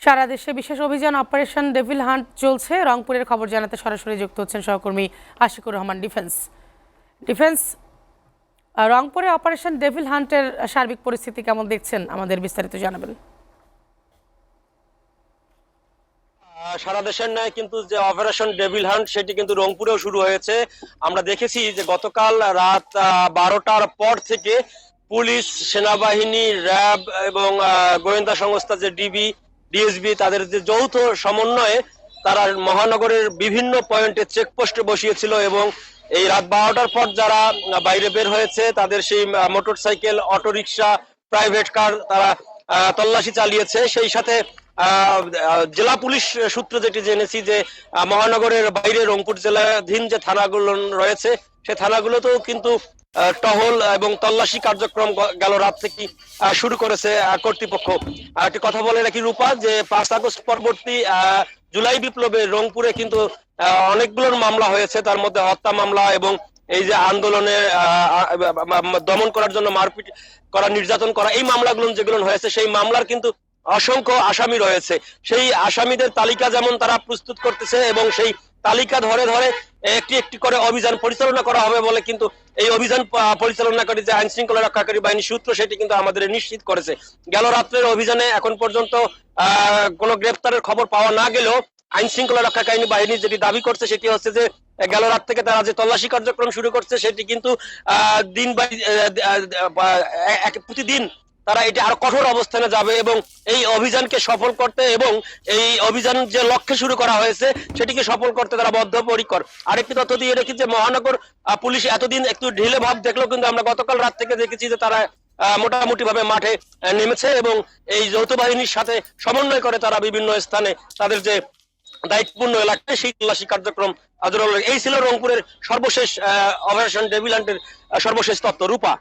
সারা দেশে বিশেষ অভিযান অপারেশন ডেভিল হান্ট চলছে। রংপুরের খবর জানাতে সরাসরি যুক্ত হচ্ছেন সহকর্মী আশিকুর রহমান। ডিফেন্স রংপুরে অপারেশন ডেভিল হান্টের সার্বিক পরিস্থিতি কেমন দেখছেন, আমাদের বিস্তারিত জানাবেন। সারা দেশের ন্যায় কিন্তু যে অপারেশন ডেভিল হান্ট সেটি কিন্তু রংপুরেও শুরু হয়েছে। আমরা দেখেছি যে গতকাল রাত 12টার পর থেকে পুলিশ, সেনাবাহিনী, র্যাব এবং গোয়েন্দা সংস্থা যে ডিবি, ডিএসবি তাদের যে যৌথ সমন্বয়ে তারা মহানগরের বিভিন্ন পয়েন্টে চেকপোস্টে বসিয়েছিল এবং এই রাত 12টার পর যারা বাইরে বের হয়েছে তাদের সেই মোটরসাইকেল, অটোরিকশা, প্রাইভেট কার তারা তল্লাশি চালিয়েছে। সেই সাথে জেলা পুলিশ সূত্র যেটি জেনেছি যে মহানগরের বাইরে রংপুর জেলাধীন যে থানাগুলো রয়েছে সেই থানাগুলোতেও কিন্তু টহল এবং তল্লাশি কার্যক্রম গেল রাত থেকে শুরু করেছে কর্তৃপক্ষ। একটি কথা বলে রাখি রূপা, যে ৫ আগস্ট পরবর্তী জুলাই বিপ্লবে রংপুরে কিন্তু অনেকগুলোর মামলা হয়েছে, তার মধ্যে হত্যা মামলা এবং এই যে আন্দোলনে দমন করার জন্য মারপিট করা, নির্যাতন করা, এই মামলাগুলো যেগুলো হয়েছে সেই মামলার কিন্তু অসংখ্য আসামি রয়েছে। সেই আসামিদের তালিকা যেমন তারা প্রস্তুত করতেছে এবং সেই তালিকা ধরে ধরে একটি একটি করে অভিযান পরিচালনা করা হবে বলে কিন্তু এই অভিযান পরিচালনাকারী যে আইন শৃঙ্খলা রক্ষাকারী বাহিনী সূত্র সেটি কিন্তু আমাদের নিশ্চিত করেছে। গেল রাত্রের অভিযানে এখন পর্যন্ত কোনো গ্রেফতারের খবর পাওয়া না গেলেও আইন শৃঙ্খলা রক্ষাকারী বাহিনী যেটি দাবি করছে সেটি হচ্ছে যে গেল রাত থেকে তারা যে তল্লাশি কার্যক্রম শুরু করছে সেটি কিন্তু দিন বাই প্রতিদিন তারা এটি আরো কঠোর অবস্থানে যাবে এবং এই অভিযানকে সফল করতে এবং এই অভিযান যে লক্ষ্যে শুরু করা হয়েছে সেটিকে সফল করতে তারা বদ্ধপরিকর। আরেকটি তথ্য দিয়ে রেখি যে মহানগর পুলিশ এতদিন একটু ঢিলে ভাব দেখলেও কিন্তু আমরা গতকাল রাত থেকে দেখেছি যে তারা মোটামুটি ভাবে মাঠে নেমেছে এবং এই যৌথ বাহিনীর সাথে সমন্বয় করে তারা বিভিন্ন স্থানে তাদের যে দায়িত্বপূর্ণ এলাকায় সেই তল্লাশি কার্যক্রম। এই ছিল রংপুরের সর্বশেষ অপারেশন ডেভিল হান্টের সর্বশেষ তথ্য। রূপা।